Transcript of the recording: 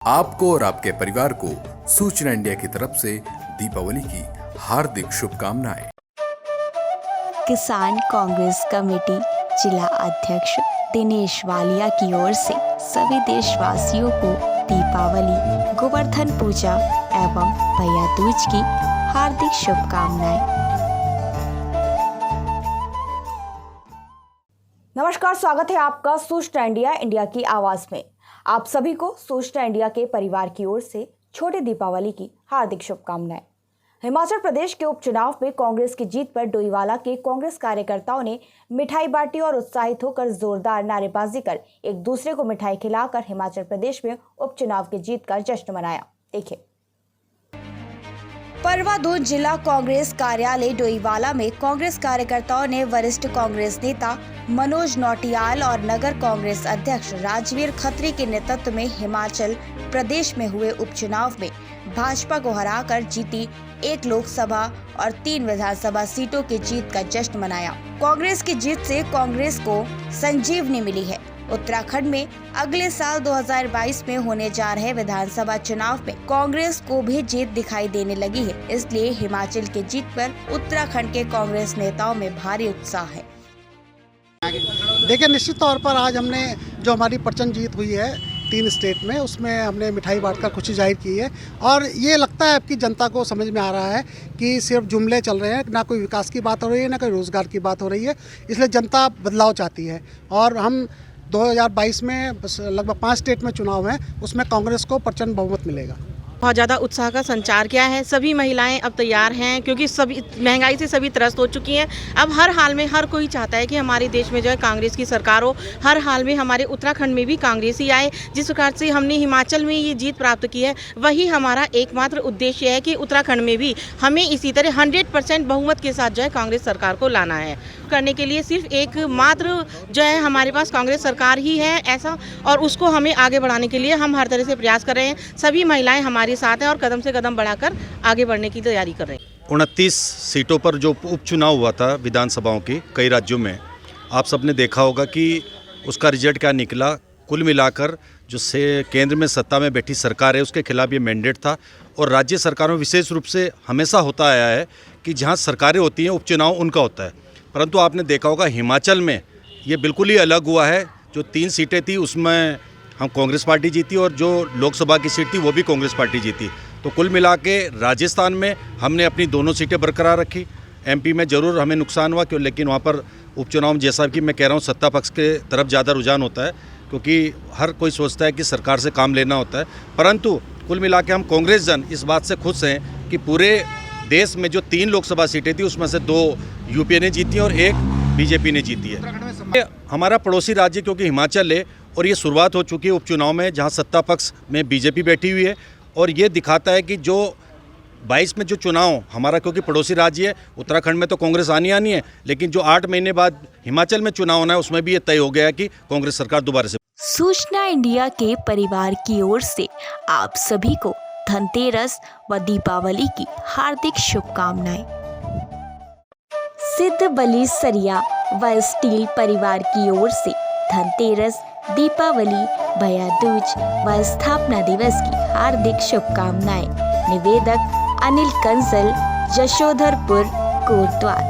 आपको और आपके परिवार को सूचना इंडिया की तरफ से दीपावली की हार्दिक शुभकामनाएं। किसान कांग्रेस कमेटी जिला अध्यक्ष दिनेश वालिया की ओर से सभी देशवासियों को दीपावली, गोवर्धन पूजा एवं भैया दूज की हार्दिक शुभकामनाएं। नमस्कार, स्वागत है आपका सूचना इंडिया की आवाज में। आप सभी को सूचना इंडिया के परिवार की ओर से छोटी दीपावली की हार्दिक शुभकामनाएं। हिमाचल प्रदेश के उपचुनाव में कांग्रेस की जीत पर डोईवाला के कांग्रेस कार्यकर्ताओं ने मिठाई बांटी और उत्साहित होकर जोरदार नारेबाजी कर एक दूसरे को मिठाई खिलाकर हिमाचल प्रदेश में उपचुनाव की जीत का जश्न मनाया। देखिए। परवादूर जिला कांग्रेस कार्यालय डोईवाला में कांग्रेस कार्यकर्ताओं ने वरिष्ठ कांग्रेस नेता मनोज नौटियाल और नगर कांग्रेस अध्यक्ष राजवीर खत्री के नेतृत्व में हिमाचल प्रदेश में हुए उपचुनाव में भाजपा को हराकर जीती 1 लोकसभा और 3 विधानसभा सीटों की जीत का जश्न मनाया। कांग्रेस की जीत से कांग्रेस को संजीवनी मिली है। उत्तराखंड में अगले साल 2022 में होने जा रहे विधानसभा चुनाव में कांग्रेस को भी जीत दिखाई देने लगी है, इसलिए हिमाचल की जीत पर उत्तराखंड के कांग्रेस नेताओं में भारी उत्साह है। देखिए, निश्चित तौर पर आज हमने जो हमारी प्रचंड जीत हुई है 3 स्टेट में, उसमें हमने मिठाई बांटकर खुशी जाहिर की है और ये लगता है आपकी जनता को समझ में आ रहा है कि सिर्फ जुमले चल रहे हैं, ना कोई विकास की बात हो रही है, ना कोई रोजगार की बात हो रही है। इसलिए जनता बदलाव चाहती है और हम 2022 में लगभग 5 स्टेट में चुनाव हैं, उसमें कांग्रेस को प्रचंड बहुमत मिलेगा। बहुत ज़्यादा उत्साह का संचार किया है। सभी महिलाएं अब तैयार हैं क्योंकि सभी महंगाई से सभी त्रस्त हो चुकी हैं। अब हर हाल में हर कोई चाहता है कि हमारे देश में जो है कांग्रेस की सरकार हो। हर हाल में हमारे उत्तराखंड में भी कांग्रेस ही आए। जिस प्रकार से हमने हिमाचल में ये जीत प्राप्त की है, वही हमारा एकमात्र उद्देश्य है कि उत्तराखंड में भी हमें इसी तरह 100% बहुमत के साथ जो है कांग्रेस सरकार को लाना है। करने के लिए सिर्फ एक मात्र जो है हमारे पास कांग्रेस सरकार ही है ऐसा, और उसको हमें आगे बढ़ाने के लिए हम हर तरह से प्रयास कर रहे हैं। सभी महिलाएं हमारे साथ हैं और कदम से कदम बढ़ाकर आगे बढ़ने की तैयारी कर रहे हैं। 29 सीटों पर जो उपचुनाव हुआ था विधानसभाओं की कई राज्यों में, आप सबने देखा होगा कि उसका रिजल्ट क्या निकला। कुल मिलाकर जो से केंद्र में सत्ता में बैठी सरकार है उसके खिलाफ ये मैंडेट था, और राज्य सरकारों में विशेष रूप से हमेशा होता आया है कि जहाँ सरकारें होती हैं उपचुनाव उनका होता है। परंतु आपने देखा होगा हिमाचल में ये बिल्कुल ही अलग हुआ है। जो 3 सीटें थी उसमें हम कांग्रेस पार्टी जीती और जो लोकसभा की सीट थी वो भी कांग्रेस पार्टी जीती। तो कुल मिला के राजस्थान में हमने अपनी दोनों सीटें बरकरार रखी। एमपी में ज़रूर हमें नुकसान हुआ क्यों, लेकिन वहाँ पर उपचुनाव में जैसा कि मैं कह रहा हूँ सत्ता पक्ष के तरफ ज़्यादा रुझान होता है, क्योंकि हर कोई सोचता है कि सरकार से काम लेना होता है। परंतु कुल मिला के हम कांग्रेस जन इस बात से खुश हैं कि पूरे देश में जो 3 लोकसभा सीटें थी उसमें से 2 यूपीए ने जीती और 1 बीजेपी ने जीती है। हमारा पड़ोसी राज्य क्योंकि हिमाचल है और ये शुरुआत हो चुकी है उपचुनाव में जहां सत्ता पक्ष में बीजेपी बैठी हुई है, और ये दिखाता है कि जो 22 में जो चुनाव हमारा, क्योंकि पड़ोसी राज्य है, उत्तराखंड में तो कांग्रेस आनी है, लेकिन जो 8 महीने बाद हिमाचल में चुनाव होना है उसमें भी ये तय हो गया है कि कांग्रेस सरकार दोबारा से। सूचना इंडिया के परिवार की ओर से आप सभी को धनतेरस व दीपावली की हार्दिक शुभकामनाएं। सिद्ध बली सरिया व स्टील परिवार की ओर से धनतेरस, दीपावली, भैया दूज व स्थापना दिवस की हार्दिक शुभकामनाएं। निवेदक अनिल कंसल, यशोधरपुर, कोटद्वार।